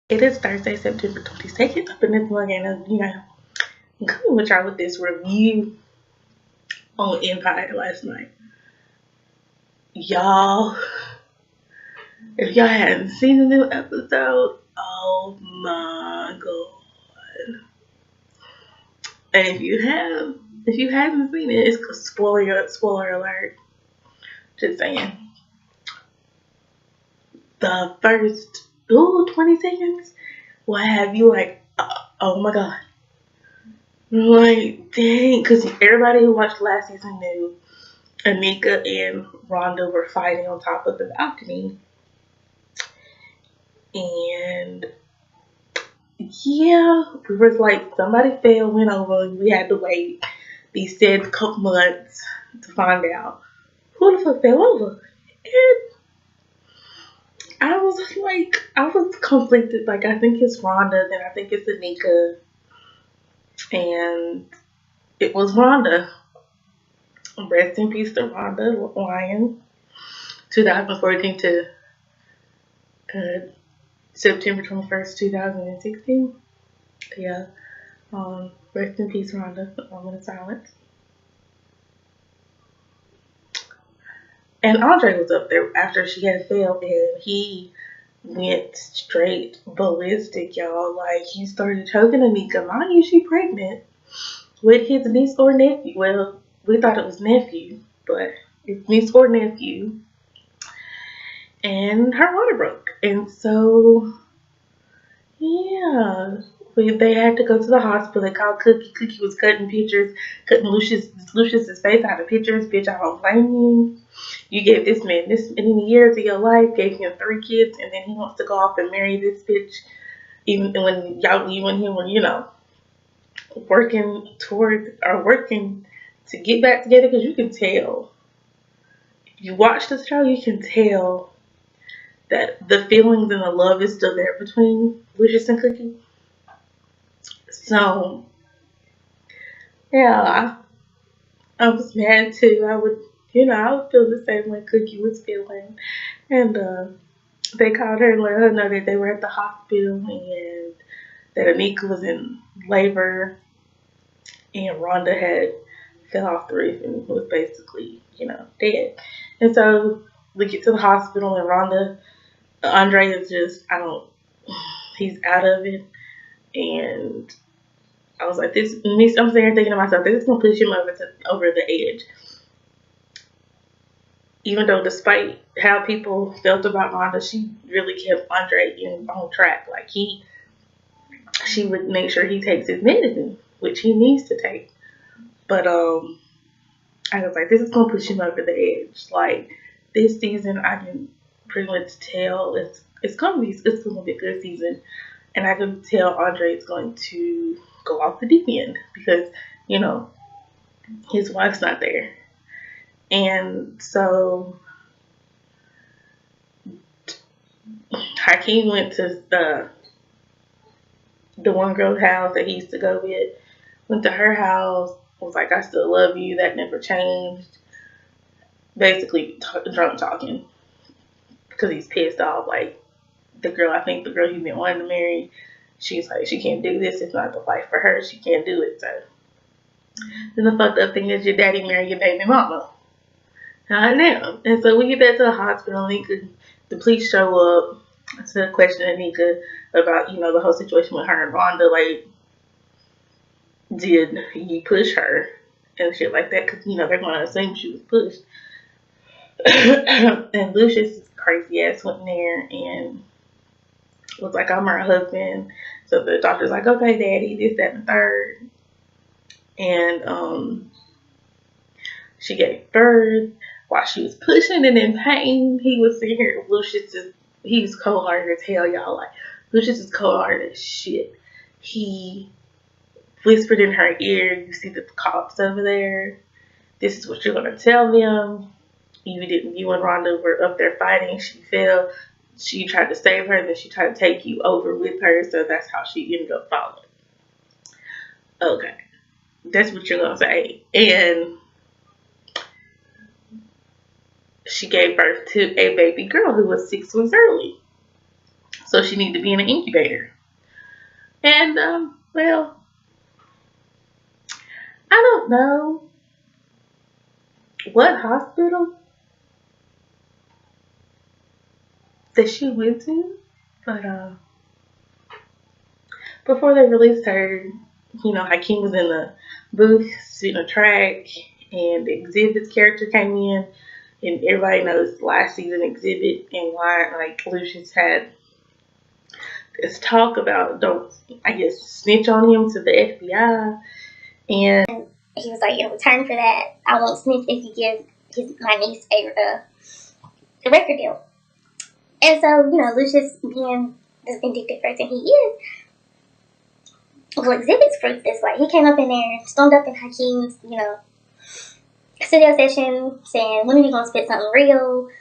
It is Thursday, September 22nd. Up in this morning, I'm coming with y'all with this review on Empire last night. Y'all, if y'all hadn't seen the new episode, oh my god. And if you haven't seen it, it's spoiler alert. Just saying. The first 20 seconds will have you like, oh my god. Like, dang, because everybody who watched last season knew Anika and Rhonda were fighting on top of the balcony. And yeah, we was like, somebody fell, went over, and we had to wait these said couple months to find out who the fuck fell over. And I was conflicted. Like, I think it's Rhonda, then I think it's Anika. And it was Rhonda. Rest in peace to Rhonda Lion. 2014 to September 21st, 2016. Yeah. Rest in peace, Rhonda. Moment of silence. And Andre was up there after she had failed, and he went straight ballistic, y'all. Like, he started choking Anika. Mind you, she pregnant with his niece or nephew. Well, we thought it was nephew, but it's niece or nephew. And her water broke. And so, yeah, they had to go to the hospital. They called Cookie. Cookie was cutting Lucius's face out of pictures. Bitch, I don't blame you. You gave this man this many years of your life, gave him 3 kids, and then he wants to go off and marry this bitch. Even when you and him were, working to get back together, because you can tell. If you watch the show, you can tell that the feelings and the love is still there between Lucius and Cookie. So, yeah, I was mad too. I would feel the same way Cookie was feeling. And they called her and let her know that they were at the hospital and that Anika was in labor and Rhonda had fell off the roof and was basically, dead. And so we get to the hospital and Andre is just, he's out of it. And I was like, I'm sitting here thinking to myself, this is going to push him over the edge. Even though despite how people felt about Rhonda, she really kept Andre on track. Like, she would make sure he takes his medicine, which he needs to take. But I was like, this is going to push him over the edge. Like, this season, I can pretty much tell it's going to be a good season. And I can tell Andre is going to go off the deep end because, his wife's not there. And so Hakeem went to the one girl's house that he used to go with, went to her house, was like, I still love you, that never changed. Basically drunk talking because he's pissed off. Like, the girl he's been wanting to marry, she's like, she can't do this, it's not the life for her, she can't do it. So then the fucked up thing is your daddy married your baby mama. Not now. And so we get back to the hospital. The police show up to question Anika about, the whole situation with her and Rhonda. Like, did you push her and shit like that? Because, they're going to assume she was pushed. And Lucius' crazy ass went in there and was like, I'm her husband. So the doctor's like, okay, daddy, this, that, and the third. And she gave birth. While she was pushing and in pain, he was sitting here. He's cold-hearted as hell, y'all. Like, Lucius is cold-hearted as shit. He whispered in her ear, you see the cops over there. This is what you're going to tell them. You and Rhonda were up there fighting. She fell. She tried to save her, then she tried to take you over with her. So that's how she ended up falling. Okay. That's what you're going to say. And she gave birth to a baby girl who was 6 weeks early. So she needed to be in an incubator. And well, I don't know what hospital that she went to, but before they released her, Hakeem was in the booth sitting a track, and Exhibit's character came in, and everybody knows last season Exhibit and why like Lucius had this talk about don't I guess snitch on him to the FBI, and he was like, in return for that, I won't snitch if you give my niece a record deal. And so, Lucius, being this vindictive person he is, well, Exhibit's fruit this way. He came up in there, stormed up in Hakeem's, studio session, saying, when are you going to spit something real?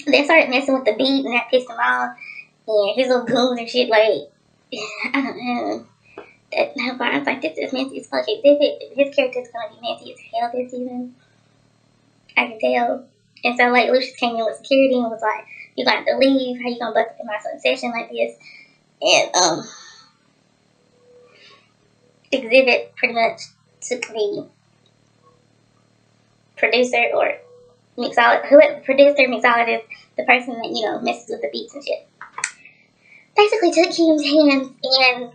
They started messing with the beat, and that pissed him off. And his little goons and shit, like, I don't know. That part, I was like, this is messy as fuck. Exhibit, his character's going to be messy as hell this season. I can tell. And so, like, Lucius came in with security and was like, you're going to have to leave. How you going to bust up in my son's session like this? And, Exhibit pretty much took the producer or mixologist, the person that, messes with the beats and shit. Basically took Keem's hands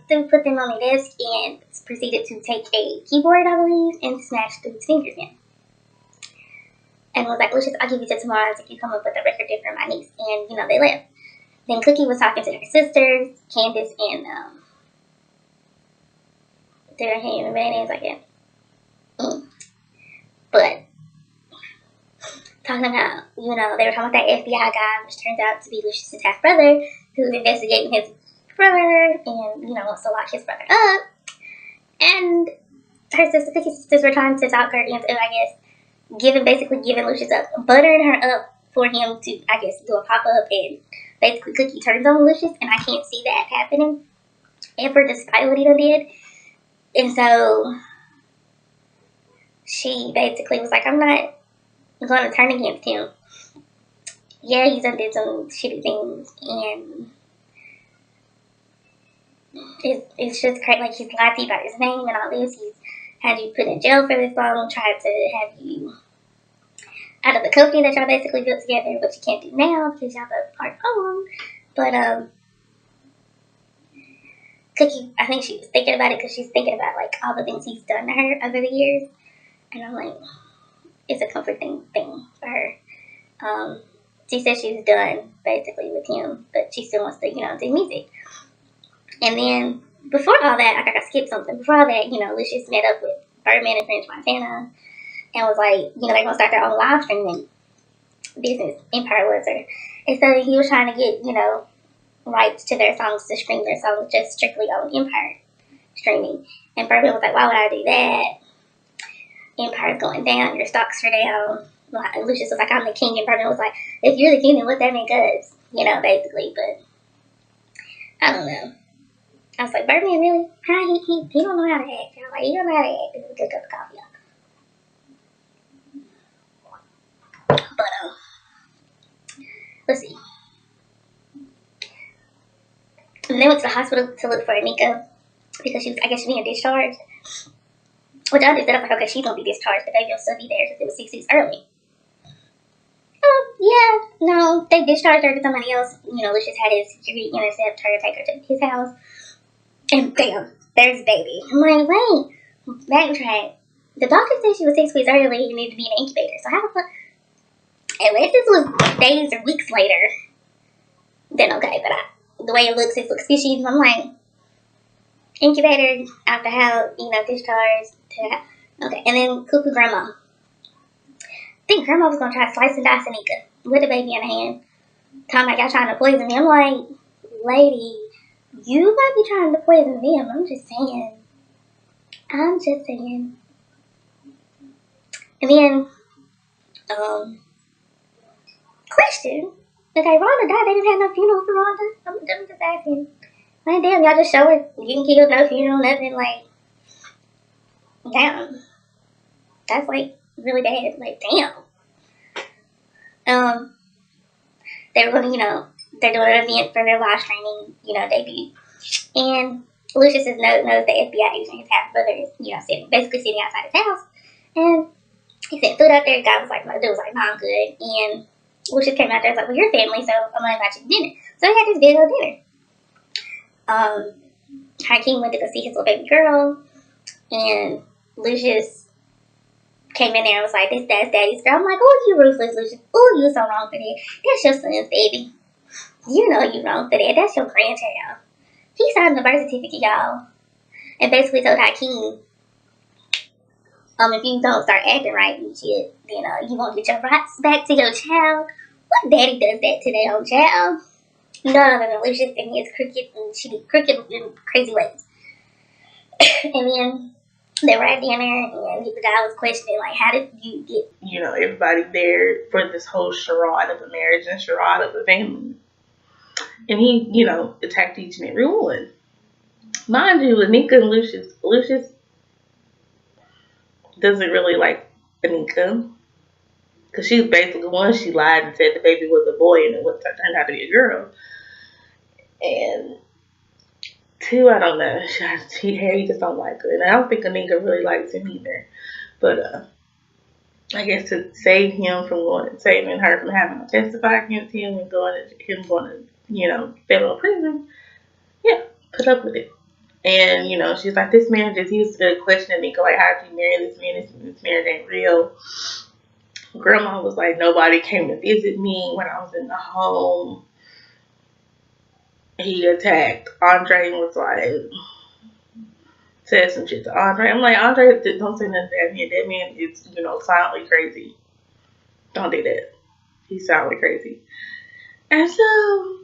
and put them on the desk and proceeded to take a keyboard, I believe, and smash through his fingers in. And was like, Lucius, I'll give you till tomorrow if you come up with a record deal for my niece. And, they left. Then Cookie was talking to her sisters, Candace and, their hand and names like that. But, talking about, they were talking about that FBI guy, which turns out to be Lucius's half-brother, who's investigating his brother and, wants to lock his brother up. And her Cookie's sisters were trying to talk her into, I guess, giving Lucius up, buttering her up for him to, I guess, do a pop-up, and basically Cookie turns on Lucius, and I can't see that happening ever, despite what he done did. And so she basically was like, I'm not going to turn against him. Yeah, he's done did some shitty things, and it's just crazy. Like, he's lied to you about his name and all this. He's had you put in jail for this long, tried to have you out of the company that y'all basically built together, but you can't do now because y'all both part own. But Cookie, I think she was thinking about it because she's thinking about like all the things he's done to her over the years, and I'm like, it's a comforting thing for her. She said she's done basically with him, but she still wants to, do music. And then before all that, I gotta skip something. Before all that, Lucius met up with Birdman and French Montana, and was like, they're gonna start their own live streaming business. Empire was her, and so he was trying to get, rights to their songs to stream their songs just strictly on Empire streaming. And Birdman was like, why would I do that? Empire's going down, your stocks are down. Lucius was like, I'm the king, and Birdman was like, if you're the king, then what that make us? Basically, but I don't know. I was like, Birdman, really? He don't know how to act. I was like, he don't know how to act. This is a good cup of coffee. But, let's see. And they went to the hospital to look for Anika because I guess she was being discharged. Which I understood. I was like, okay, she's going to be discharged. The baby will still be there because it was 6 weeks early. Yeah, no, they discharged her to somebody else. Lucius had his security intercept her, take her to his house. And bam, there's the baby. I'm like, wait, backtrack. The doctor said she was 6 weeks early and needed to be in an incubator. So how the fuck? Unless this was days or weeks later, then okay. But the way it looks fishy. I'm like, incubator, out the house, discharged. Okay, and then cuckoo grandma. I think grandma was gonna try to slice and dice Anika with the baby in her hand. Talking like y'all trying to poison me. I'm like, lady, you might be trying to poison them. I'm just saying. And then, question. Okay, Rhonda died. They didn't have no funeral for Rhonda. I'm just asking. Like, damn, y'all just show her getting killed, no funeral, nothing. Like, damn. That's, like, really bad. Like, damn. They were going to, they're doing an event for their live streaming, debut. And Lucius knows the FBI agent. His half brother is, basically sitting outside his house. And he sent food out there. The guy was like, dude was like, no, I'm good. And Lucius came out there and was like, well, you're family, so I'm going to invite you to dinner. So he had this big old dinner. Hakeem went to go see his little baby girl. And Lucius came in there and was like, that's daddy's girl. I'm like, oh, you ruthless, Lucius. Oh, you so wrong for that. That's your son's baby. You know you wrong for that. That's your grandchild. He signed the birth certificate, y'all. And basically told Hakeem, if you don't start acting right and shit, then you won't get your rights back to your child. What daddy does that to their own child? None other than Lucius and his crooked and crazy ways. And then they were at dinner, and the guy was questioning, like, how did you get, everybody there for this whole charade of a marriage and charade of a family. And he, attacked each and every one. Mind you, Anika and Lucius doesn't really like Anika. Because she's basically, one, she lied and said the baby was a boy and it turned out to be a girl. And two, I don't know. He just don't like her. And I don't think Anika really likes him either. But I guess to save her from having to testify against him and going to federal prison, yeah, put up with it. And, she's like, this man he was questioning Anika, like, how'd you marry this man? This marriage ain't real. Grandma was like, nobody came to visit me when I was in the home. He attacked Andre and was like, said some shit to Andre. I'm like, Andre, don't say nothing to that man. That man is, silently crazy. Don't do that. He's silently crazy. And so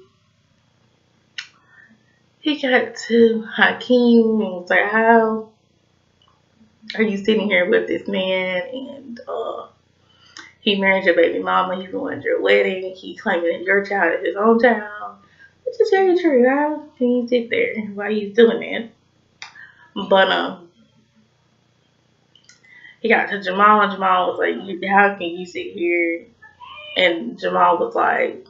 he got to Hakeem and was like, how are you sitting here with this man? And he married your baby mama. He ruined your wedding. He claiming that your child is his own child. Which is very true. How can you sit there while he's doing that? But he got to Jamal, and Jamal was like, how can you sit here? And Jamal was like,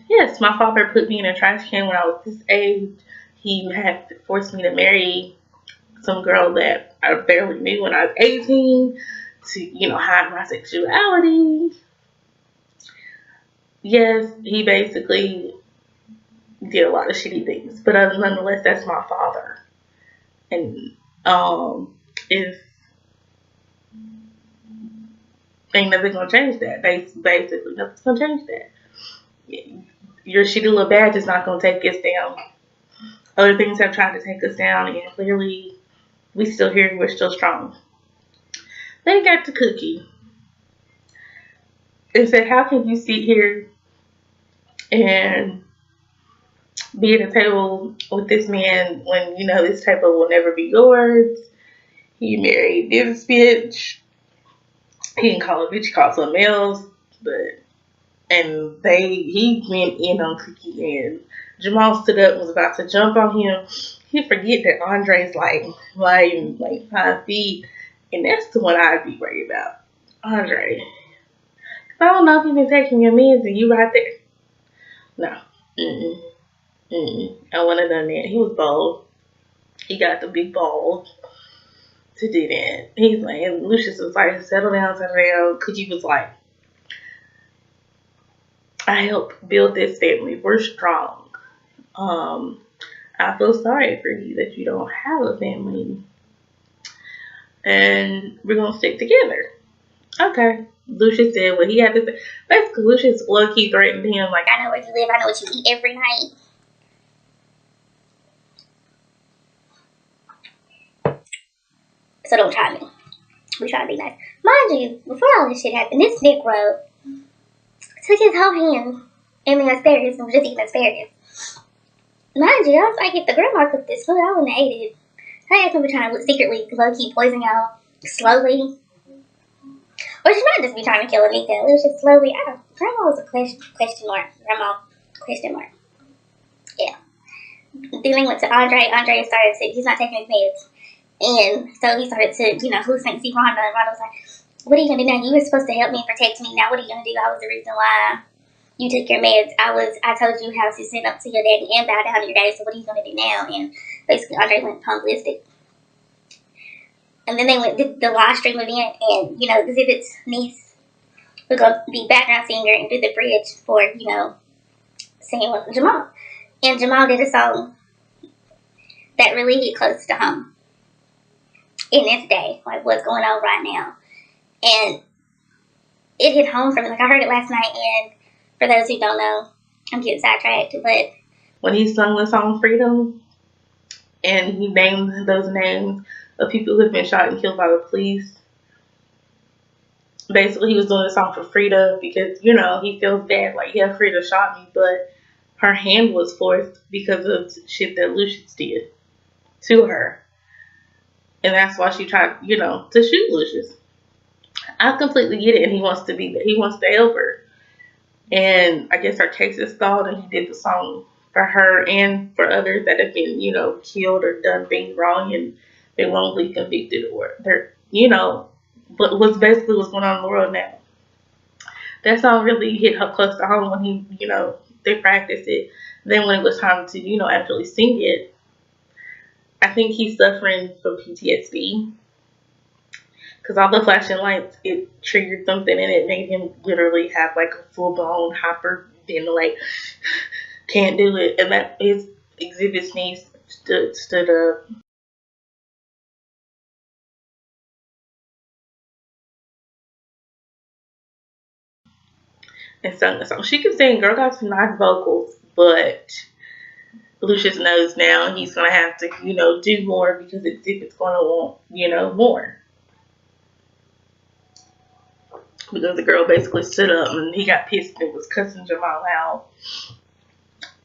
yes, my father put me in a trash can when I was this age. He had forced me to marry some girl that I barely knew when I was 18 to, hide my sexuality. Yes, he basically did a lot of shitty things, but nonetheless, that's my father. And if ain't nothing gonna change that, basically nothing's gonna change that. Your shitty little badge is not gonna take us down. Other things have tried to take us down, and clearly we still here. We're still strong. Then he got to Cookie and said, how can you sit here and be at a table with this man when you know this table will never be yours? He married this bitch. He didn't call her bitch, he called something else. He went in on Cookie, and Jamal stood up and was about to jump on him. He forget that Andre's like 5 feet, and that's the one I'd be worried about, Andre. I don't know if you've been taking your meds and you right there. No. I wouldn't have done that. He was bold. He got the big balls to do that. He's like, and Lucius was like, settle down. Cookie was like, I helped build this family. We're strong. I feel sorry for you that you don't have a family. And we're going to stick together. Okay. Lucius said what he had to say. Basically, Lucius low-key threatened him. Like, I know where you live. I know what you eat every night. So don't try me. We try to be nice. Mind you, before all this shit happened, this Negro took his whole hand in the asparagus and was just eating asparagus. Mind you, I was like, if the grandma cooked this food, I wouldn't have ate it. I guess we were trying to secretly low-key poison y'all slowly. Or she might just be trying to kill Anika. It was just slowly. Grandma was a question mark. Grandma, question mark. Yeah. Then we went to Andre. Andre started to, he's not taking his meds. And so he started to, hallucinate, see Rhonda. And Rhonda was like, what are you going to do now? You were supposed to help me and protect me. Now what are you going to do? I was the reason why, you took your meds. I told you how to send up to your daddy and bow down to your daddy. So what are you gonna do now? And basically, Andre went holistic. And then they went did the live stream event, and Exhibit's niece was gonna be background singer and do the bridge for singing with Jamal. And Jamal did a song that really hit close to home in this day, like what's going on right now. And it hit home for me. Like, I heard it last night, and for those who don't know, I'm getting sidetracked, but when he sung the song Freedom and he named those names of people who have been shot and killed by the police, basically he was doing the song for Frida because, he feels bad, like, yeah, Frida shot me, but her hand was forced because of shit that Lucius did to her. And that's why she tried, to shoot Lucius. I completely get it, and he wants to help her. And I guess her case is stalled, and he did the song for her and for others that have been, killed or done things wrong, and they won't be convicted, or they're, but what's basically what's going on in the world now. That song really hit her close to home when he, they practiced it. Then when it was time to, actually sing it, I think he's suffering from PTSD. Because all the flashing lights, it triggered something, and it made him literally have like a full-blown hyperventilate. Can't do it. And that is Exhibit's niece stood up. And sung the song. She can sing. Girl got some nice vocals, but Lucius knows now he's going to have to, do more because Exhibit's going to want, more. Because the girl basically stood up and he got pissed and was cussing Jamal out.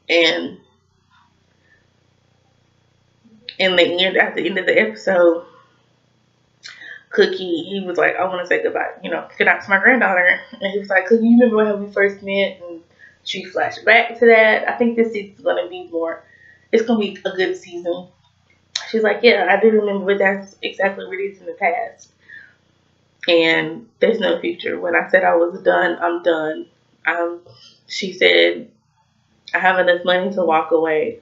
And at the end of the episode, Cookie, he was like, I want to say goodbye, goodnight to my granddaughter. And he was like, Cookie, you remember how we first met? And she flashed back to that. I think this season's going to be more, it's going to be a good season. She's like, yeah, I do remember, but that's exactly what it is in the past. And there's no future. When I said I was done, I'm done. She said, I have enough money to walk away.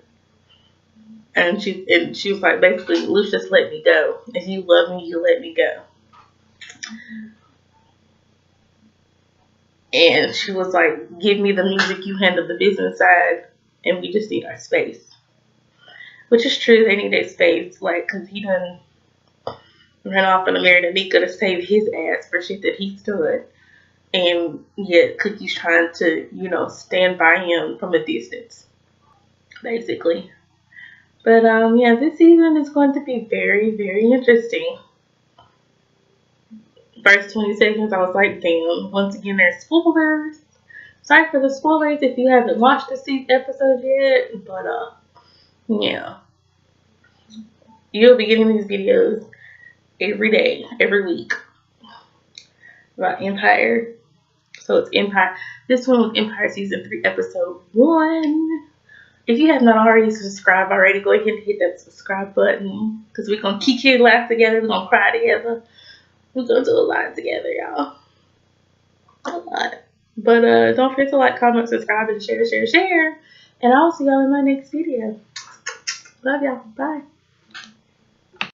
And she was like, basically, Lucius, let me go. If you love me, you let me go. And she was like, give me the music, you handle the business side, and we just need our space. Which is true, they need their space, like, because he done ran off and married Anika to save his ass for shit that he stood. And yet Cookie's trying to, stand by him from a distance, basically. But, yeah, this season is going to be very, very interesting. First 20 seconds, I was like, damn. Once again, there's spoilers. Sorry for the spoilers if you haven't watched the episode yet. But, yeah. You'll be getting these videos every day, every week. About Empire. So it's Empire. This one was Empire Season 3, Episode 1. If you have not already subscribed already, go ahead and hit that subscribe button. Because we're going to kick it, laugh together. We're going to cry together. We're going to do a lot together, y'all. A lot. But don't forget to like, comment, subscribe, and share. And I'll see y'all in my next video. Love y'all. Bye.